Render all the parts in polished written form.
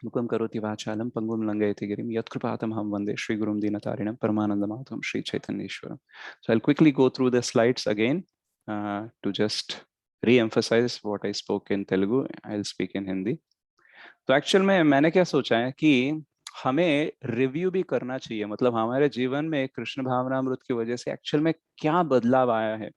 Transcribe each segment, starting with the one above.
मुखं करोति वाचालं पंगुं लंघयति गिरिं यत्कृपातमहं वन्दे श्रीगुरुं दीनतारिणं परमानन्दमाधवं Shri चैतन्येश्वरम्. So I'll quickly go through the slides again to just re-emphasize what I spoke in Telugu. I'll speak in Hindi. तो actual में मैंने क्या सोचा है कि हमें रिव्यू भी करना चाहिए, मतलब हमारे जीवन में कृष्ण भावनामृत की वजह से एक्चुअल में क्या बदलाव आया है।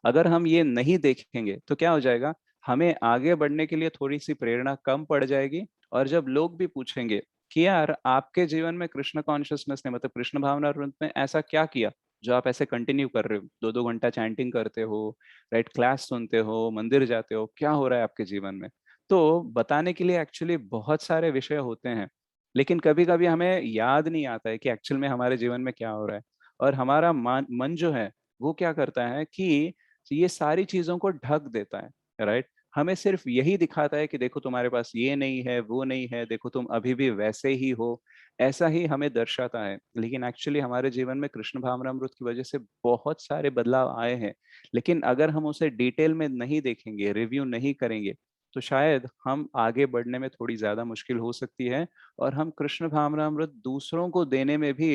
अगर हम ये नहीं देखेंगे तो क्या हो जाएगा, हमें आगे बढ़ने के लिए थोड़ी सी प्रेरणा कम पड़ जाएगी। और जब लोग भी पूछेंगे कि यार आपके जीवन में कृष्ण कॉन्शियसनेस ने, मतलब कृष्ण भावनामृत में ऐसा क्या किया जो आप ऐसे कंटिन्यू कर रहे हो, 2-2 घंटा चैंटिंग करते हो, राइट, क्लास सुनते हो, मंदिर जाते हो, क्या हो रहा है आपके जीवन में। तो बताने के लिए एक्चुअली बहुत सारे विषय होते हैं, लेकिन कभी-कभी हमें याद नहीं आता है कि एक्चुअल में हमारे जीवन में क्या हो रहा है। और हमारा मन मन जो है, वो क्या करता है कि ये सारी चीज़ों को ढक देता है, राइट? हमें सिर्फ़ यही दिखाता है कि देखो तुम्हारे पास ये नहीं है, वो नहीं है, देखो तुम अभी भी वैसे ही हो, ऐसा ही हमें दर्शाता है। लेकिन एक्चुअली हमारे जीवन में कृष्ण भावनामृत की वजह से बहुत सारे बदलाव आए हैं। लेकिन अगर हम उसे डिटेल में नहीं देखेंगे, रिव्यू नहीं करेंगे, तो शायद हम आगे बढ़ने में थोड़ी ज़्यादा मुश्किल हो सकती है। और हम कृष्ण भावनामृत दूसरों को देने में भी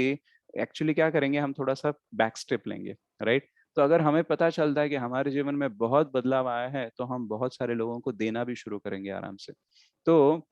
एक्चुअली क्या करेंगे, हम थोड़ा-सा बैक स्टेप लेंगे, राइट? तो अगर हमें पता चलता है कि हमारे जीवन में बहुत बदलाव आया है, तो हम बहुत सारे लोगों को देना भी शुरू करेंगे आराम से। तो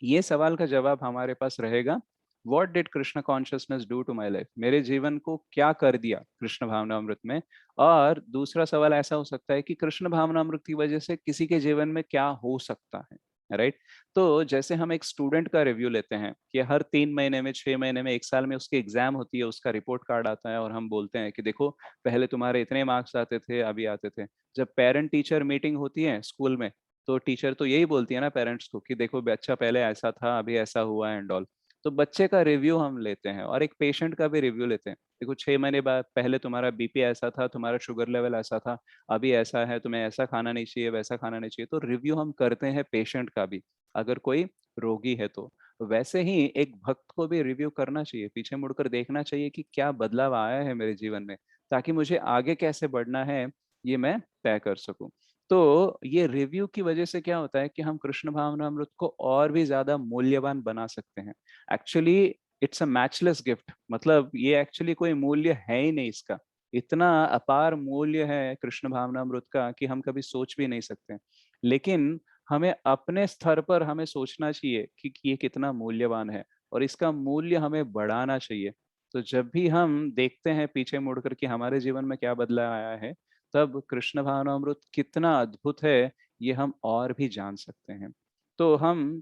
ये सवाल का जवाब हमारे पास रहेगा, what did Krishna consciousness do to my life, मेरे जीवन को क्या कर दिया कृष्ण भावनामृत में। और दूसरा सवाल ऐसा हो सकता है कि कृष्ण भावनामृत की वजह से किसी के जीवन में क्या हो सकता है, राइट। तो जैसे हम एक स्टूडेंट का रिव्यू लेते हैं कि हर 3 महीने में, 6 महीने में, 1 साल में उसकी एग्जाम होती है, उसका रिपोर्ट कार्ड आता है और हम बोलते हैं कि देखो पहले तुम्हारे इतने मार्क्स आते थे, अभी आते थे। जब पेरेंट टीचर मीटिंग होती है स्कूल में, तो टीचर तो यही बोलती है ना पेरेंट्स को कि देखो बच्चा पहले ऐसा था, अभी ऐसा हुआ है एंड ऑल। तो बच्चे का रिव्यू हम लेते हैं और एक पेशेंट का भी रिव्यू लेते हैं। देखो 6 महीने बाद पहले तुम्हारा बीपी ऐसा था, तुम्हारा शुगर लेवल ऐसा था, अभी ऐसा है, तुम्हें ऐसा खाना नहीं चाहिए, वैसा खाना नहीं चाहिए। तो रिव्यू हम करते हैं पेशेंट का भी, अगर कोई रोगी है तो। वैसे ही एक भक्त को भी रिव्यू करना चाहिए, पीछे मुड़कर देखना चाहिए कि क्या बदलाव आया है मेरे जीवन में, ताकि मुझे आगे कैसे बढ़ना है ये मैं तय कर सकूं। तो ये रिव्यू की वजह से क्या होता है कि हम कृष्ण भावनामृत को और भी ज्यादा मूल्यवान बना सकते हैं। Actually it's a matchless gift, मतलब ये एक्चुअली कोई मूल्य है ही नहीं इसका। इतना अपार मूल्य है कृष्ण भावनामृत का कि हम कभी सोच भी नहीं सकते। लेकिन हमें अपने स्तर पर हमें सोचना चाहिए कि ये कितना मूल्यवान है और इसका मूल्य हमें बढ़ाना चाहिए। तो जब भी हम देखते हैं पीछे मुड़कर कि हमारे जीवन में क्या बदलाव आया है, तब कृष्ण भावनामृत कितना अद्भुत है, ये हम और भी जान सकते हैं। तो हम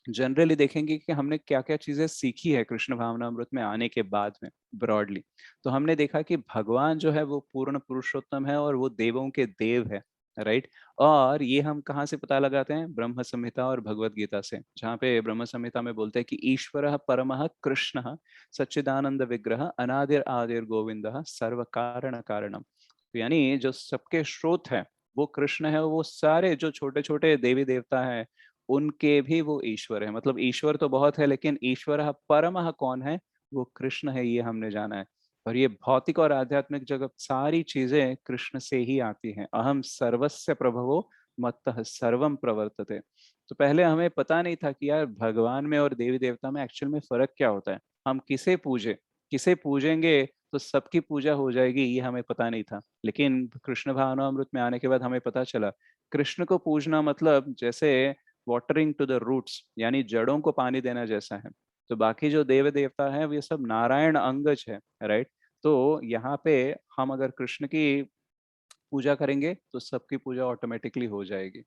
जनरली देखेंगे कि हमने क्या-क्या चीज़ें सीखी है कृष्ण भावनामृत में आने के बाद में, ब्रॉडली। तो हमने देखा कि भगवान जो है वो पूर्ण पुरुषोत्तम है और वो देवों के देव है, राइट? और ये हम कहाँ से पता लगाते हैं? ब्रह्म संहिता और भगवद गीता से, जहाँ पे ब्रह्म संहिता में बोलते हैं कि ईश्वरः परमः कृष्णः सच्चिदानंद विग्रह अनादिर आदिर गोविंदः सर्व कारण कारणम। तो यानी जो सबके स्रोत है, वो कृष्ण है, वो सारे जो छोटे-छोटे देवी-देवता हैं, उनके भी वो ईश्वर है। मतलब ईश्वर तो बहुत है, लेकिन ईश्वरः परमः कौन है? वो कृष्ण है, ये हमने जाना है। और ये भौतिक और आध्यात्मिक जगत सारी चीज़ें कृष्ण से ही आती हैं। अहं सर्वस्य प्रभवो मत्तः सर्वं प्रवर्तते। तो पहले हमें पता नहीं था कि यार भगवान में और देवी-देवता में एक्चुअल में फ़र्क क्या होता है? हम किसे पूजें? किसे पूजेंगे तो सबकी पूजा हो जाएगी, ये हमें पता नहीं था। लेकिन कृष्ण भावनामृत में आने के बाद हमें पता चला, कृष्ण को पूजना मतलब जैसे वाटरिंग टू द रूट्स, यानी जड़ों को पानी देना जैसा है। तो बाकी जो देव देवता है वो ये सब नारायण अंगज है, राइट। तो यहाँ पे हम अगर कृष्ण की पूजा करेंगे तो सबकी पूजा ऑटोमेटिकली हो जाएगी।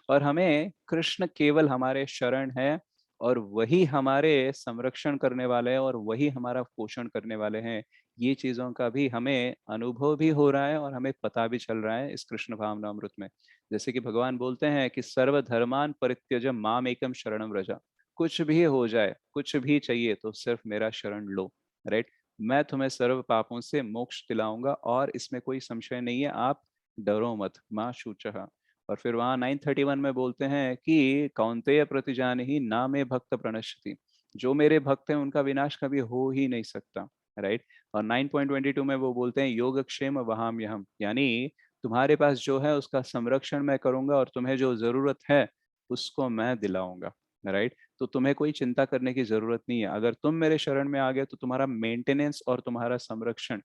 और हमें कृष्ण केवल हमारे शरण है और वही हमारे संरक्षण करने वाले हैं और वही हमारा पोषण करने वाले हैं। ये चीजों का भी हमें अनुभव भी हो रहा है और हमें पता भी चल रहा है इस कृष्ण भावनामृत में। जैसे कि भगवान बोलते हैं कि सर्वधर्मान परित्यज माम एकम शरणम व्रजा। कुछ भी हो जाए, कुछ भी चाहिए तो सिर्फ मेरा शरण लो, राइट। मैं तुम्हें सर्व पापों से मोक्ष दिलाऊंगा और इसमें कोई संशय नहीं है, आप डरो मत, माँ शुचः। और फिर वहाँ 931 में बोलते हैं कि कौन्तेय प्रतिजानीहि ना मे भक्त प्रणश्यति। जो मेरे भक्त हैं उनका विनाश कभी हो ही नहीं सकता, राइट। और 9.22 में वो बोलते हैं योगक्षेम वहाम्यहम्, यानी तुम्हारे पास जो है उसका संरक्षण मैं करूंगा और तुम्हें जो जरूरत है उसको मैं दिलाऊंगा। राइट? तो तुम्हें कोई चिंता करने की जरूरत नहीं है। अगर तुम मेरे शरण में आ गए तो तुम्हारा मेंटेनेंस और तुम्हारा संरक्षण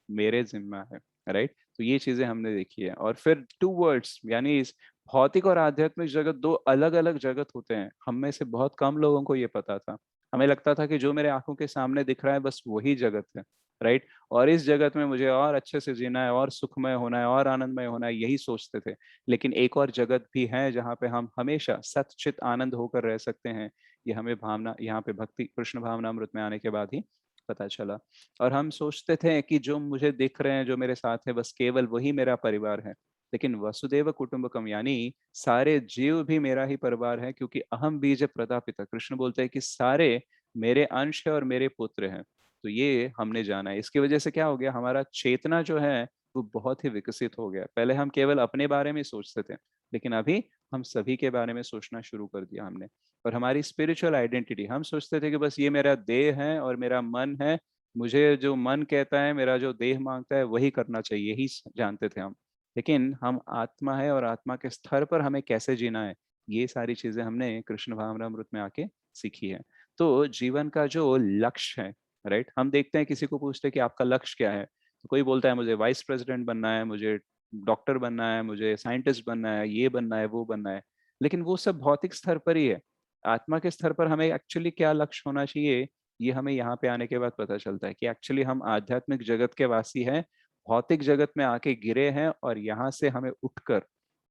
मेरे जिम्मा है, राइट? तो ये चीजें हमने देखी है। और फिर टू वर्ड्स, यानी इस भौतिक और आध्यात्मिक जगत दो अलग अलग जगत होते हैं। हम में से बहुत कम लोगों को ये पता था। हमें लगता था कि जो मेरे आंखों के सामने दिख रहा है बस वही जगत है, राइट? और इस जगत में मुझे और अच्छे से जीना है और सुखमय होना है और आनंदमय होना है, यही सोचते थे। लेकिन एक और जगत भी है जहाँ पे हम हमेशा सच्चित आनंद होकर रह सकते हैं। ये हमें भावना, यहाँ पे भक्ति कृष्ण भावनामृत में आने के बाद ही पता चला। और हम सोचते थे कि जो मुझे दिख रहे हैं, जो मेरे साथ है, बस केवल वही मेरा परिवार है। लेकिन वसुदेव कुटुंबकम, यानी सारे जीव भी मेरा ही परिवार है, क्योंकि अहम बीज प्रदापिता, कृष्ण बोलते हैं कि सारे मेरे अंश है और मेरे पुत्र हैं। तो ये हमने जाना है। इसकी वजह से क्या हो गया, हमारा चेतना जो है वो बहुत ही विकसित हो गया। पहले हम केवल अपने बारे में सोचते थे, लेकिन अभी हम सभी के बारे में सोचना शुरू कर दिया हमने। और हमारी स्पिरिचुअल आइडेंटिटी, हम सोचते थे कि बस ये मेरा देह है और मेरा मन है, मुझे जो मन कहता है, मेरा जो देह मांगता है वही करना चाहिए, यही जानते थे हम। लेकिन हम आत्मा है और आत्मा के स्तर पर हमें कैसे जीना है, ये सारी चीजें हमने कृष्ण भावनामृत में आके सीखी है। तो जीवन का जो लक्ष्य है, राइट, हम देखते हैं किसी को पूछते हैं कि आपका लक्ष्य क्या है, तो कोई बोलता है मुझे वाइस प्रेसिडेंट बनना है, मुझे डॉक्टर बनना है, मुझे साइंटिस्ट बनना है, ये बनना है, वो बनना है। लेकिन वो सब भौतिक स्तर पर ही है। आत्मा के स्तर पर हमें एक्चुअली क्या लक्ष्य होना चाहिए, ये हमें यहाँ पे आने के बाद पता चलता है कि एक्चुअली हम आध्यात्मिक जगत के वासी हैं, भौतिक जगत में आके गिरे हैं, और यहाँ से हमें उठकर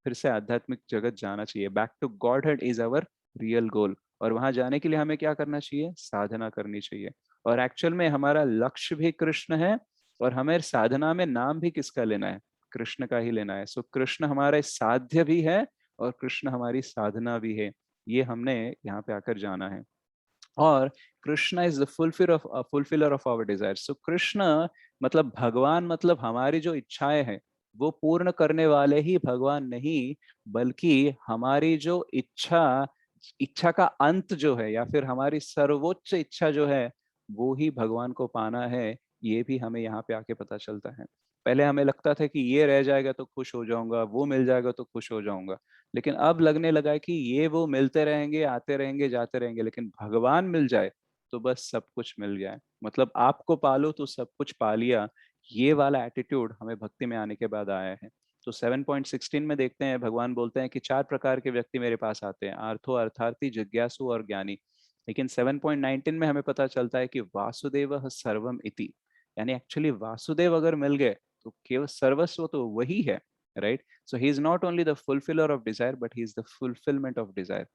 फिर से आध्यात्मिक जगत जाना चाहिए। Back to Godhead is our real goal. और वहां जाने के लिए हमें क्या करना चाहिए, साधना करनी चाहिए। और एक्चुअल में हमारा लक्ष्य भी कृष्ण है, और हमें साधना में नाम भी किसका लेना है, कृष्ण का ही लेना है। सो कृष्ण हमारे साध्य भी है और कृष्ण हमारी साधना भी है। ये हमने यहाँ पे आकर जाना है। और Krishna is the fulfiller of our desire. So Krishna मतलब भगवान, मतलब हमारी जो इच्छाएं हैं वो पूर्ण करने वाले ही भगवान नहीं, बल्कि हमारी जो इच्छा इच्छा का अंत जो है, या फिर हमारी सर्वोच्च इच्छा जो है, वो ही भगवान को पाना है। ये भी हमें यहाँ पे आके पता चलता है। पहले हमें लगता था कि ये रह जाएगा तो खुश हो जाऊंगा, वो मिल जाएगा तो खुश हो जाऊंगा। लेकिन अब लगने लगा है कि ये वो मिलते रहेंगे, आते रहेंगे, जाते रहेंगे, लेकिन भगवान मिल जाए तो बस सब कुछ मिल जाए। मतलब आपको पालो तो सब कुछ पा लिया। ये वाला एटीट्यूड हमें भक्ति में आने के बाद आया है। तो 7.16 में देखते हैं, भगवान बोलते हैं कि 4 प्रकार के व्यक्ति मेरे पास आते हैं, आर्थो, अर्थार्थी, जिज्ञासु और ज्ञानी। लेकिन 7.19 में हमें पता चलता है कि वासुदेव सर्वम इति, यानी एक्चुअली वासुदेव अगर मिल गए तो केवल सर्वस्व तो वही है, right? So he is not only the fulfiller of desire, but he is the fulfillment of desire.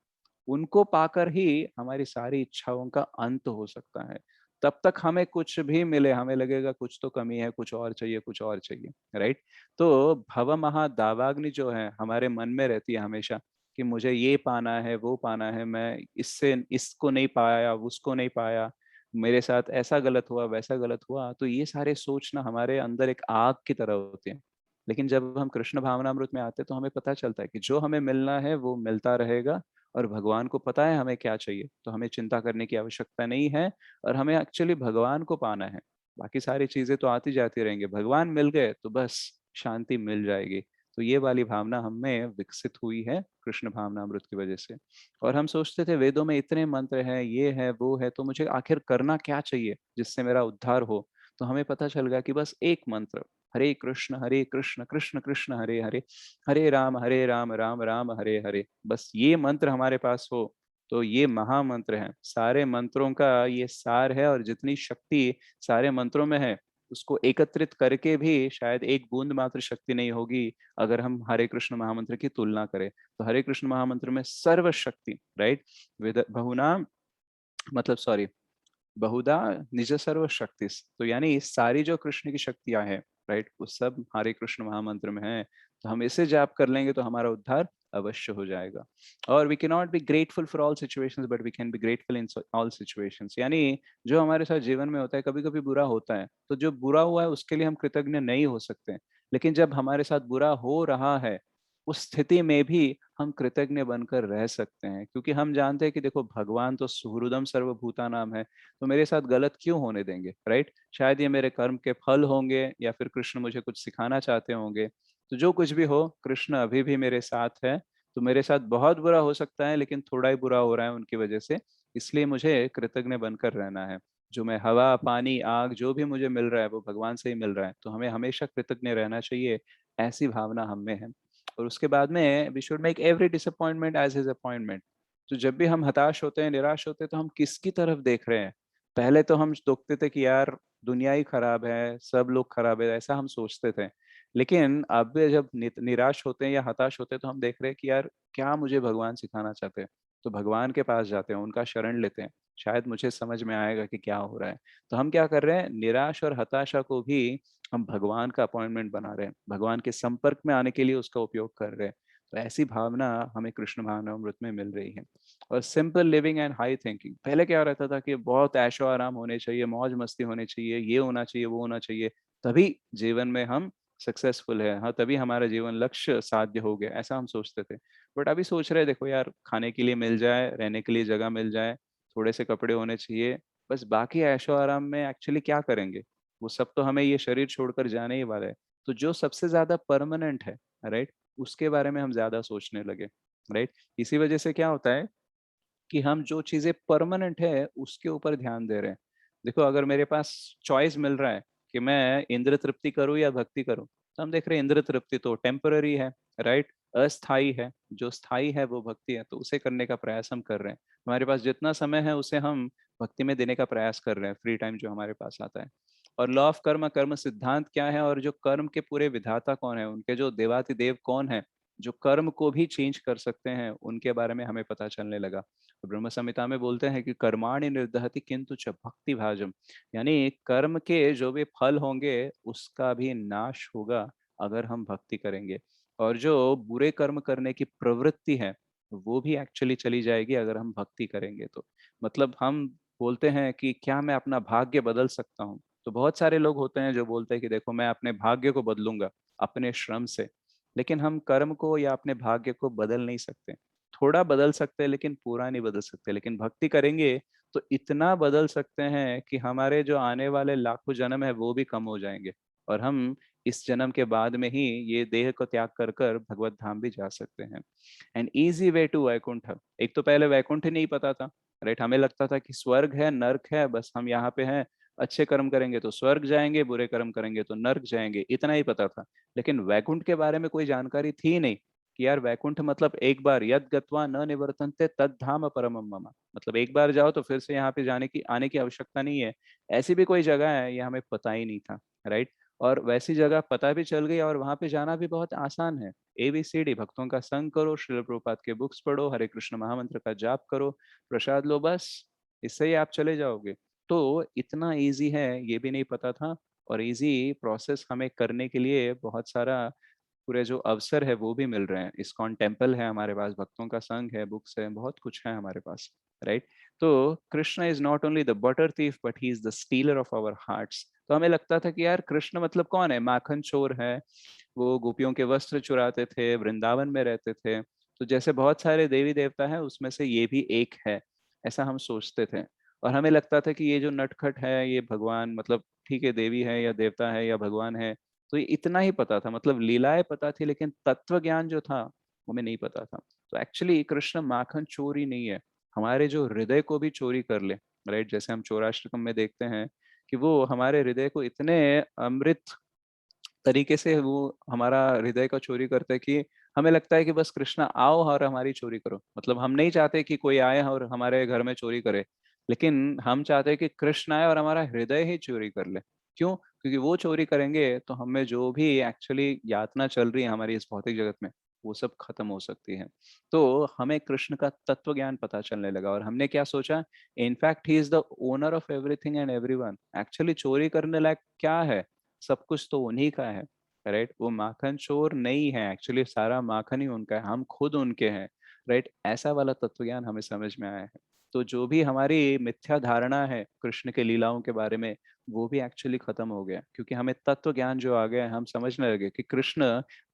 उनको पाकर ही हमारी सारी इच्छाओं का अंत हो सकता है। तब तक हमें कुछ भी मिले, हमें लगेगा कुछ तो कमी है, कुछ और चाहिए, कुछ और चाहिए, राइट? तो भव महादावाग्नि जो है हमारे मन में रहती है हमेशा, कि मुझे ये पाना है, वो पाना है, मैं इससे इसको नहीं पाया, उसको नहीं पाया, मेरे साथ ऐसा गलत हुआ, वैसा गलत हुआ। तो ये सारे सोचना हमारे अंदर एक आग की तरह होते हैं। लेकिन जब हम कृष्ण भावनामृत में आते हैं तो हमें पता चलता है कि जो हमें मिलना है वो मिलता रहेगा, और भगवान को पता है हमें क्या चाहिए, तो हमें चिंता करने की आवश्यकता नहीं है। और हमें एक्चुअली भगवान को पाना है। बाकी सारी चीजें तो आती जाती रहेंगी, भगवान मिल गए तो बस शांति मिल जाएगी। तो ये वाली भावना हमें विकसित हुई है कृष्ण भावनामृत की वजह से। और हम सोचते थे वेदों में इतने मंत्र हैं, ये है, वो है, तो मुझे आखिर करना क्या चाहिए जिससे मेरा उद्धार हो। तो हमें पता चल गया कि बस एक मंत्र, हरे कृष्ण कृष्ण कृष्ण हरे हरे, हरे राम राम राम हरे हरे, बस ये मंत्र हमारे पास हो तो ये महामंत्र है। सारे मंत्रों का ये सार है, और जितनी शक्ति सारे मंत्रों में है उसको एकत्रित करके भी शायद एक बूंद मात्र शक्ति नहीं होगी अगर हम हरे कृष्ण महामंत्र की तुलना करें। तो हरे कृष्ण महामंत्र में सर्व शक्ति, राइट, विद बहुना, मतलब सॉरी, बहुधा निज सर्व शक्ति, तो यानी इस सारी जो कृष्ण की शक्तियां हैं, राइट, वो सब हरे कृष्ण महामंत्र में है। तो हम इसे जाप कर लेंगे तो हमारा उद्धार अवश्य हो जाएगा। और we can not be grateful for all situations, but we can be grateful in all situations. यानी जो हमारे साथ जीवन में होता है, कभी कभी बुरा होता है, तो जो बुरा हुआ है उसके लिए हम कृतज्ञ नहीं हो सकते। लेकिन जब हमारे साथ बुरा हो रहा है, उस स्थिति में भी हम कृतज्ञ बनकर रह सकते हैं, क्योंकि हम जानते हैं कि देखो भगवान तो सुहृदम सर्वभूता नाम है, तो मेरे साथ गलत क्यों होने देंगे, राइट? शायद ये मेरे कर्म के फल होंगे, या फिर कृष्ण मुझे कुछ सिखाना चाहते होंगे। तो जो कुछ भी हो, कृष्ण अभी भी मेरे साथ है। तो मेरे साथ बहुत बुरा हो सकता है, लेकिन थोड़ा ही बुरा हो रहा है उनकी वजह से, इसलिए मुझे कृतज्ञ बनकर रहना है। जो मैं हवा, पानी, आग जो भी मुझे मिल रहा है वो भगवान से ही मिल रहा है, तो हमें हमेशा कृतज्ञ रहना चाहिए, ऐसी भावना हम में है। और उसके बाद में we should make every disappointment as his appointment. तो जब भी हम हताश होते हैं, निराश होते हैं, तो हम किसकी तरफ देख रहे हैं? पहले तो हम सोचते थे कि यार दुनिया ही खराब है, सब लोग खराब है, ऐसा हम सोचते थे। लेकिन अब जब निराश होते हैं या हताश होते हैं, तो हम देख रहे हैं कि यार क्या मुझे भगवान सिखाना चाहते हैं। तो भगवान के पास जाते हैं, उनका शरण लेते हैं, शायद मुझे समझ में आएगा कि क्या हो रहा है। तो हम क्या कर रहे हैं, निराश और हताशा को भी हम भगवान का अपॉइंटमेंट बना रहे हैं, भगवान के संपर्क में आने के लिए उसका उपयोग कर रहे हैं। तो ऐसी भावना हमें कृष्ण भावनामृत में मिल रही है। और simple living and high thinking, पहले क्या रहता था कि बहुत ऐशो आराम होने चाहिए, मौज मस्ती होनी चाहिए, ये होना चाहिए, वो होना चाहिए, तभी जीवन में हम सक्सेसफुल है, हाँ तभी हमारा जीवन लक्ष्य साध्य हो गया, ऐसा हम सोचते थे। बट अभी सोच रहे हैं, देखो यार, खाने के लिए मिल जाए, रहने के लिए जगह मिल जाए, थोड़े से कपड़े होने चाहिए, बस बाकी ऐशो आराम में एक्चुअली क्या करेंगे? वो सब तो हमें ये शरीर छोड़कर जाने ही वाला है। तो जो सबसे ज्यादा परमानेंट है, राइट, उसके बारे में हम ज्यादा सोचने लगे, राइट। इसी वजह से क्या होता है कि हम जो चीजें परमानेंट है उसके ऊपर ध्यान दे रहे हैं। देखो, अगर मेरे पास चॉइस मिल रहा है कि मैं इंद्र तृप्ति करूं या भक्ति करूं, तो हम देख रहे हैं इंद्र तृप्ति तो टेम्पररी है, राइट, अस्थाई है। जो स्थाई है वो भक्ति है, तो उसे करने का प्रयास हम कर रहे हैं। हमारे पास जितना समय है उसे हम भक्ति में देने का प्रयास कर रहे हैं, फ्री टाइम जो हमारे पास आता है। और लॉ ऑफ कर्म, कर्म सिद्धांत क्या है, और जो कर्म के पूरे विधाता कौन है, उनके जो देवातिदेव कौन है, जो कर्म को भी चेंज कर सकते हैं, उनके बारे में हमें पता चलने लगा। तो ब्रह्म संहिता में बोलते हैं कि कर्माणि निर्दहति किंतु च भक्ति भाजम, यानी कर्म के जो भी फल होंगे उसका भी नाश होगा अगर हम भक्ति करेंगे। और जो बुरे कर्म करने की प्रवृत्ति है वो भी एक्चुअली चली जाएगी अगर हम भक्ति करेंगे तो। मतलब हम बोलते हैं कि क्या मैं अपना भाग्य बदल सकता हूँ? तो बहुत सारे लोग होते हैं जो बोलते हैं कि देखो मैं अपने भाग्य को बदलूंगा अपने श्रम से। लेकिन हम कर्म को या अपने भाग्य को बदल नहीं सकते। थोड़ा बदल सकते हैं लेकिन पूरा नहीं बदल सकते। लेकिन भक्ति करेंगे तो इतना बदल सकते हैं कि हमारे जो आने वाले लाखों जन्म है वो भी कम हो जाएंगे, और हम इस जन्म के बाद में ही ये देह को त्याग कर कर भगवत धाम भी जा सकते हैं। And easy way to Vaikuntha. एक तो पहले वैकुंठ ही नहीं पता था, राइट। हमें लगता था कि स्वर्ग है, नर्क है, बस हम यहाँ पे हैं, अच्छे कर्म करेंगे तो स्वर्ग जाएंगे, बुरे कर्म करेंगे तो नर्क जाएंगे, इतना ही पता था। लेकिन वैकुंठ के बारे में कोई जानकारी थी ही नहीं कि यार वैकुंठ मतलब एक बार यद गत्वा न निवर्तन्ते तद धाम परमम मम, मतलब एक बार जाओ तो फिर से यहाँ पे जाने की आने की आवश्यकता नहीं है। ऐसी भी कोई जगह है, ये हमें पता ही नहीं था, राइट। और वैसी जगह पता भी चल गई और वहां पे जाना भी बहुत आसान है। ABCD भक्तों का संग करो, श्रील प्रभुपाद के बुक्स पढ़ो, हरे कृष्ण महामंत्र का जाप करो, प्रसाद लो, बस इससे ही आप चले जाओगे। तो इतना इजी है ये भी नहीं पता था। और इजी प्रोसेस हमें करने के लिए बहुत सारा पूरे जो अवसर है वो भी मिल रहे हैं। इस्कॉन टेम्पल है हमारे पास, भक्तों का संघ है, बुक्स है, बहुत कुछ है हमारे पास, राइट। तो Krishna is not only the butter thief but he is the stealer of our hearts. तो हमें लगता था कि यार कृष्ण मतलब कौन है, माखन चोर है, वो गोपियों के वस्त्र चुराते थे, वृंदावन में रहते थे। तो जैसे बहुत सारे देवी देवता है उसमें से ये भी एक है, ऐसा हम सोचते थे। और हमें लगता था कि ये जो नटखट है ये भगवान, मतलब ठीक है देवी है या देवता है या भगवान है, तो ये इतना ही पता था, मतलब लीलाएं पता थी, लेकिन तत्व ज्ञान जो था हमें नहीं पता था। तो एक्चुअली कृष्ण माखन चोरी नहीं है, हमारे जो हृदय को भी चोरी कर ले, राइट। जैसे हम चौराष्ट्रकम में देखते हैं कि वो हमारे हृदय को इतने अमृत तरीके से वो हमारा हृदय का चोरी करते हैं कि हमें लगता है कि बस कृष्णा आओ और हमारी चोरी करो। मतलब हम नहीं चाहते कि कोई आए और हमारे घर में चोरी करे, लेकिन हम चाहते हैं कि कृष्ण आए और हमारा हृदय ही चोरी कर ले। क्यों? क्योंकि वो चोरी करेंगे तो हमें जो भी एक्चुअली यातना चल रही है हमारी इस भौतिक जगत में, वो सब खत्म हो सकती है। तो हमें कृष्ण का तत्व ज्ञान पता चलने लगा और हमने क्या सोचा, in fact he is the owner of everything and everyone. Actually चोरी करने लायक क्या है? सब कुछ तो उन्हीं का है, राइट। वो माखन चोर नहीं है, एक्चुअली सारा माखन ही उनका है, हम खुद उनके हैं, राइट। ऐसा वाला तत्व ज्ञान हमें समझ में आया है। तो जो भी हमारी मिथ्या धारणा है कृष्ण के लीलाओं के बारे में, वो भी एक्चुअली खत्म हो गया, क्योंकि हमें तत्व ज्ञान जो आ गया है, हम समझने लगे कि कृष्ण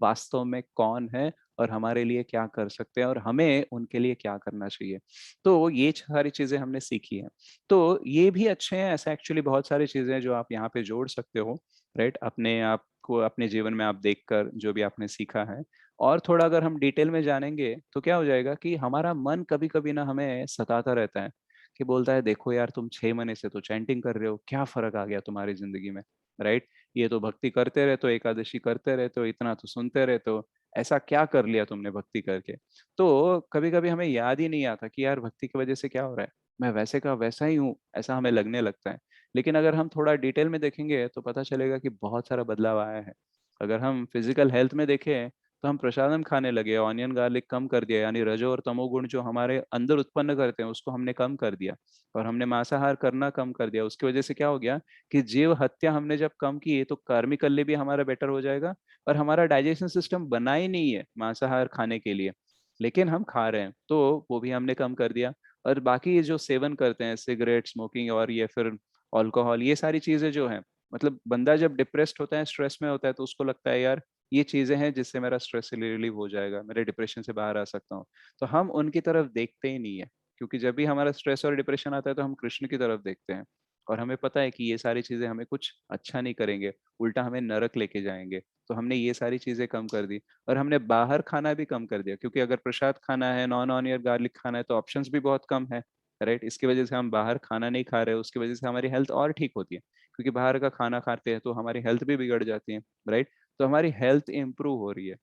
वास्तव में कौन है और हमारे लिए क्या कर सकते हैं और हमें उनके लिए क्या करना चाहिए। तो ये सारी चीजें हमने सीखी हैं। तो ये भी अच्छे हैं, ऐसा एक्चुअली बहुत सारी चीजें हैं जो आप यहाँ पे जोड़ सकते हो, राइट। अपने आप को अपने जीवन में आप देखकर जो भी आपने सीखा है, और थोड़ा अगर हम डिटेल में जानेंगे तो क्या हो जाएगा कि हमारा मन कभी कभी ना हमें सताता रहता है, कि बोलता है देखो यार तुम 6 महीने से तो चैंटिंग कर रहे हो, क्या फर्क आ गया तुम्हारी जिंदगी में, राइट? ये तो भक्ति करते रहते हो, एकादशी करते रहते हो, इतना तो सुनते रहते हो, ऐसा क्या कर लिया तुमने भक्ति करके? तो कभी कभी हमें याद ही नहीं आता कि यार भक्ति की वजह से क्या हो रहा है, मैं वैसे का वैसा ही हूँ, ऐसा हमें लगने लगता है। लेकिन अगर हम थोड़ा डिटेल में देखेंगे तो पता चलेगा कि बहुत सारा बदलाव आया है। अगर हम फिजिकल हेल्थ में देखें तो हम प्रसादम खाने लगे, ऑनियन गार्लिक कम कर दिया, यानी रजो और तमोगुण जो हमारे अंदर उत्पन्न करते हैं उसको हमने कम कर दिया, और हमने मांसाहार करना कम कर दिया। उसकी वजह से क्या हो गया कि जीव हत्या हमने जब कम की तो कार्मिकल्य भी हमारा बेटर हो जाएगा, और हमारा डाइजेशन सिस्टम बना ही नहीं है मांसाहार खाने के लिए, लेकिन हम खा रहे हैं, तो वो भी हमने कम कर दिया। और बाकी ये जो सेवन करते हैं, सिगरेट स्मोकिंग और ये फिर अल्कोहल, ये सारी चीजें जो है, मतलब बंदा जब डिप्रेस्ड होता है, स्ट्रेस में होता है, तो उसको लगता है यार ये चीजें हैं जिससे मेरा स्ट्रेस रिलीव हो जाएगा, मेरे डिप्रेशन से बाहर आ सकता हूँ। तो हम उनकी तरफ देखते ही नहीं है, क्योंकि जब भी हमारा स्ट्रेस और डिप्रेशन आता है तो हम कृष्ण की तरफ देखते हैं, और हमें पता है कि ये सारी चीजें हमें कुछ अच्छा नहीं करेंगे, उल्टा हमें नरक लेके जाएंगे। तो हमने ये सारी चीजें कम कर दी, और हमने बाहर खाना भी कम कर दिया, क्योंकि अगर प्रसाद खाना है, नॉन ऑनियन गार्लिक खाना है, तो ऑप्शंस भी बहुत कम है, राइट? इसकी वजह से हम बाहर खाना नहीं खा रहे, उसकी वजह से हमारी हेल्थ और ठीक होती है, क्योंकि बाहर का खाना खाते हैं तो हमारी हेल्थ भी बिगड़ जाती है, राइट? तो हमारी हेल्थ इंप्रूव हो रही है,